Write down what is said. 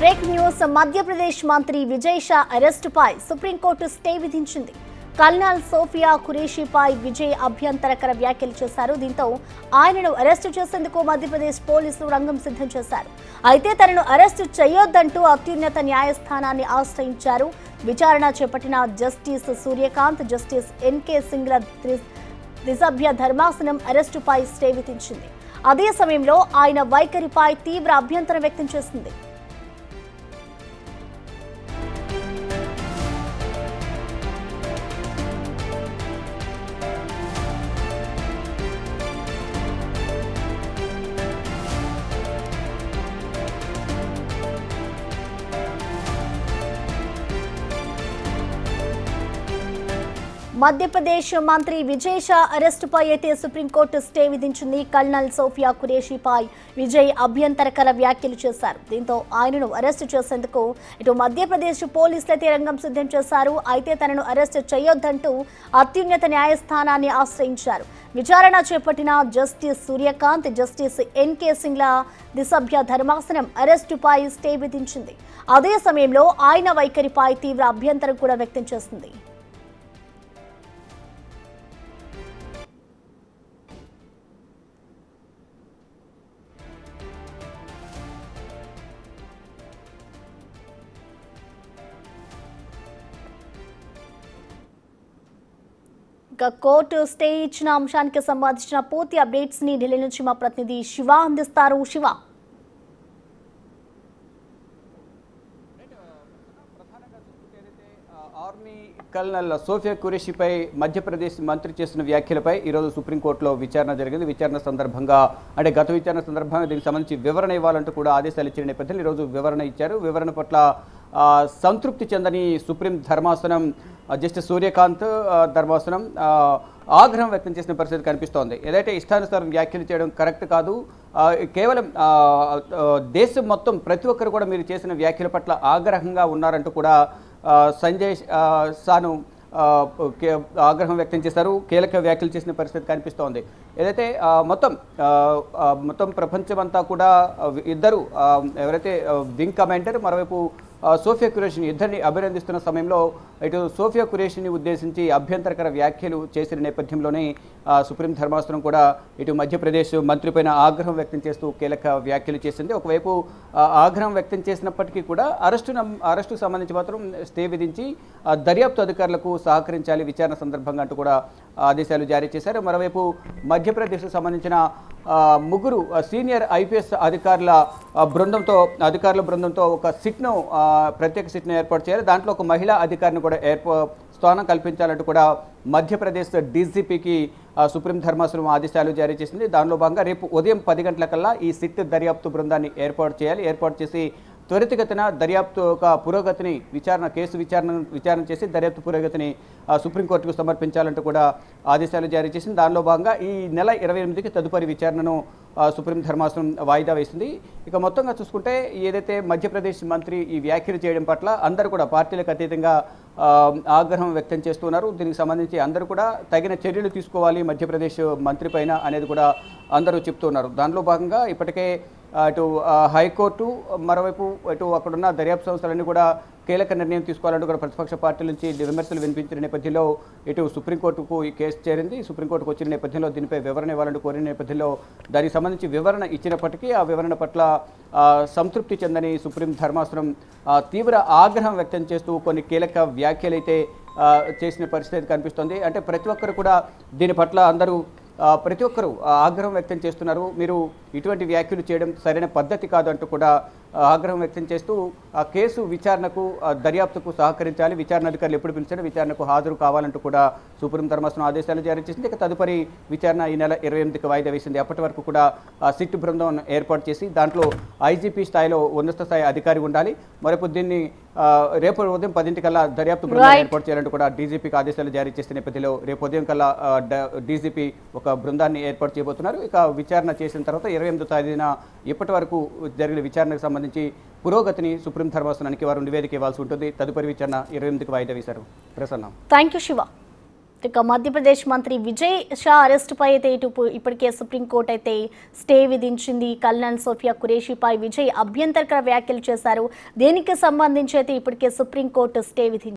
Break news Madhya Pradesh మంత్రి Vijay Shah అరెస్టుపై supreme court stay విధించింది. Colonel Sophia ఖురేషీపై Vijay అభ్యంతరకర వ్యాఖ్యలు చేశారు. దీంతో ఆయనను అరెస్టు చేసేందుకు మధ్యప్రదేశ్ పోలీసులు రంగం సిద్ధం చేశారు. అయితే తనను అరెస్టు చేయొద్దంటూ అత్యున్నత న్యాయస్థానాన్ని ఆశ్రయించారు. విచారణ చేపట్టిన జస్టిస్ సూర్యకాంత్, జస్టిస్ ఎన్కే సింగ్ల త్రిసభ్య ధర్మాసనం అరెస్టుపై స్టే విధించింది. అదే సమయంలో ఆయన వైఖరిపై తీవ్ర అభ్యంతరం వ్యక్తం చేసింది. మధ్యప్రదేశ్ మంత్రి విజయ్ షా అరెస్టుపై అయితే సుప్రీంకోర్టు స్టే విధించింది. కల్నల్ సోఫియా ఖురేషీపై విజయ్ అభ్యంతరకర వ్యాఖ్యలు చేశారు. దీంతో ఆయనను అరెస్టు చేసేందుకు ఇటు మధ్యప్రదేశ్ పోలీసులు అయితే రంగం సిద్ధం చేశారు. అయితే తనను అరెస్టు చేయొద్దంటూ అత్యున్నత న్యాయస్థానాన్ని ఆశ్రయించారు. విచారణ చేపట్టిన జస్టిస్ సూర్యకాంత్, జస్టిస్ ఎన్కే సింగ్ల త్రిసభ్య ధర్మాసనం అరెస్టుపై స్టే విధించింది. అదే సమయంలో ఆయన వైఖరిపై తీవ్ర అభ్యంతరం కూడా వ్యక్తం చేసింది. కోర్టు స్టే ఇచ్చిన అంశానికి సంబంధించిన పూర్తి అప్డేట్స్ ని ఢిల్లీ నుంచి మా ప్రతినిధి శివ అందిస్తారు. శివ, ఆర్మీ కల్నల్ సోఫియా ఖురేషీపై మధ్యప్రదేశ్ మంత్రి చేసిన వ్యాఖ్యలపై ఈరోజు సుప్రీంకోర్టులో విచారణ జరిగింది. విచారణ సందర్భంగా గత విచారణ సందర్భంగా దీనికి సంబంధించి వివరణ ఇవ్వాలంటూ కూడా ఆదేశాలు ఇచ్చిన నేపథ్యంలో ఈరోజు వివరణ ఇచ్చారు. వివరణ పట్ల సంతృప్తి చెందని సుప్రీం ధర్మాసనం జస్టిస్ సూర్యకాంత్ ధర్మాసనం ఆగ్రహం వ్యక్తం చేసిన పరిస్థితి కనిపిస్తోంది. ఏదైతే ఇష్టానుసారం వ్యాఖ్యలు చేయడం కరెక్ట్ కాదు, కేవలం దేశం మొత్తం ప్రతి ఒక్కరు కూడా మీరు చేసిన వ్యాఖ్యల పట్ల ఆగ్రహంగా ఉన్నారంటూ కూడా సంజయ్ సాను ఆగ్రహం వ్యక్తం చేశారు. కీలక వ్యాఖ్యలు చేసిన పరిస్థితి కనిపిస్తోంది. ఏదైతే మొత్తం ప్రపంచమంతా కూడా ఇద్దరు ఎవరైతే వింగ్ కమాండర్, మరోవైపు సోఫియా ఖురేషీని ఇద్దరిని అభినందిస్తున్న సమయంలో ఇటు సోఫియా ఖురేషీని ఉద్దేశించి అభ్యంతరకర వ్యాఖ్యలు చేసిన నేపథ్యంలోనే సుప్రీం ధర్మాసనం కూడా ఇటు మధ్యప్రదేశ్ మంత్రిపైన ఆగ్రహం వ్యక్తం చేస్తూ కీలక వ్యాఖ్యలు చేసింది. ఒకవైపు ఆగ్రహం వ్యక్తం చేసినప్పటికీ కూడా అరెస్టు సంబంధించి మాత్రం స్టే విధించి దర్యాప్తు అధికారులకు సహకరించాలి విచారణ సందర్భంగా అంటూ కూడా ఆదేశాలు జారీ చేశారు. మరోవైపు మధ్యప్రదేశ్కు సంబంధించిన ముగ్గురు సీనియర్ ఐపీఎస్ అధికారుల బృందంతో ఒక సిట్ను ప్రత్యేక సిట్ను ఏర్పాటు చేయాలి. దాంట్లో ఒక మహిళా అధికారిని కూడా స్థానం కల్పించాలంటూ కూడా మధ్యప్రదేశ్ డీజీపీకి సుప్రీం ధర్మాసనం ఆదేశాలు జారీ చేసింది. దానిలో భాగంగా రేపు ఉదయం 10 గంటలకల్లా ఈ సిట్ దర్యాప్తు బృందాన్ని ఏర్పాటు చేయాలి. ఏర్పాటు చేసి త్వరితగతిన దర్యాప్తు యొక్క పురోగతిని కేసు విచారణ చేసి దర్యాప్తు పురోగతిని సుప్రీంకోర్టుకు సమర్పించాలంటూ కూడా ఆదేశాలు జారీ చేసింది. దానిలో భాగంగా ఈ నెల 28కి తదుపరి విచారణను సుప్రీం ధర్మాసనం వాయిదా వేసింది. ఇక మొత్తంగా చూసుకుంటే ఏదైతే మధ్యప్రదేశ్ మంత్రి ఈ వ్యాఖ్యలు చేయడం పట్ల అందరూ కూడా పార్టీలకు అతీతంగా ఆగ్రహం వ్యక్తం చేస్తున్నారు. దీనికి సంబంధించి అందరూ కూడా తగిన చర్యలు తీసుకోవాలి మధ్యప్రదేశ్ మంత్రి పైన అనేది కూడా అందరూ చెప్తున్నారు. దానిలో భాగంగా ఇప్పటికే అటు హైకోర్టు, మరోవైపు అటు అక్కడున్న దర్యాప్తు సంస్థలన్నీ కూడా కీలక నిర్ణయం తీసుకోవాలంటూ కూడా ప్రతిపక్ష పార్టీల నుంచి విమర్శలు వినిపించిన నేపథ్యంలో ఇటు సుప్రీంకోర్టుకు ఈ కేసు చేరింది. సుప్రీంకోర్టుకు వచ్చిన నేపథ్యంలో దీనిపై వివరణ ఇవ్వాలంటూ కోరిన నేపథ్యంలో దానికి సంబంధించి వివరణ ఇచ్చినప్పటికీ ఆ వివరణ పట్ల సంతృప్తి చెందని సుప్రీం ధర్మాసనం తీవ్ర ఆగ్రహం వ్యక్తం చేస్తూ కొన్ని కీలక వ్యాఖ్యలైతే చేసిన పరిస్థితి కనిపిస్తోంది. అంటే ప్రతి ఒక్కరు కూడా దీని పట్ల అందరూ ప్రతి ఒక్కరూ ఆగ్రహం వ్యక్తం చేస్తున్నారు. మీరు ఇటువంటి వ్యాఖ్యలు చేయడం సరైన పద్ధతి కాదు అంటూ కూడా ఆగ్రహం వ్యక్తం చేస్తూ ఆ కేసు విచారణకు దర్యాప్తుకు సహకరించాలి, విచారణ అధికారులు ఎప్పుడు పిలిచినా విచారణకు హాజరు కావాలంటూ కూడా సుప్రీం ధర్మాసనం ఆదేశాలు జారీ చేసింది. ఇక తదుపరి విచారణ ఈ నెల 28కి వాయిదా వేసింది. అప్పటి వరకు కూడా సిట్ బృందం ఏర్పాటు చేసి దాంట్లో ఐజీపీ స్థాయిలో ఉన్నత స్థాయి అధికారి ఉండాలి. మరొక దీన్ని రేపు ఉదయం 10 దర్యాప్తు బృందం ఏర్పాటు చేయాలంటూ కూడా డీజీపీకి ఆదేశాలు జారీ చేసిన నేపథ్యంలో రేపు ఉదయం డీజీపీ ఒక బృందాన్ని ఏర్పాటు చేయబోతున్నారు. ఇక విచారణ చేసిన తర్వాత 28వ తేదీన ఇప్పటి వరకు జరిగిన విచారణకు సంబంధించి పురోగతిని సుప్రీం ధర్మాసనానికి వారు నివేదిక ఇవ్వాల్సి ఉంటుంది. తదుపరి విచారణ 28కి వాయిదా వేశారు. ప్రసన్న. Thank you Shiva. ఇక మధ్యప్రదేశ్ మంత్రి విజయ్ షా అరెస్టుపై అయితే ఇప్పటికే సుప్రీంకోర్టు అయితే స్టే విధించింది. కల్నల్ సోఫియా ఖురేషీపై విజయ్ అభ్యంతరకర వ్యాఖ్యలు చేశారు. దీనికి సంబంధించి అయితే ఇప్పటికే సుప్రీంకోర్టు స్టే విధించింది.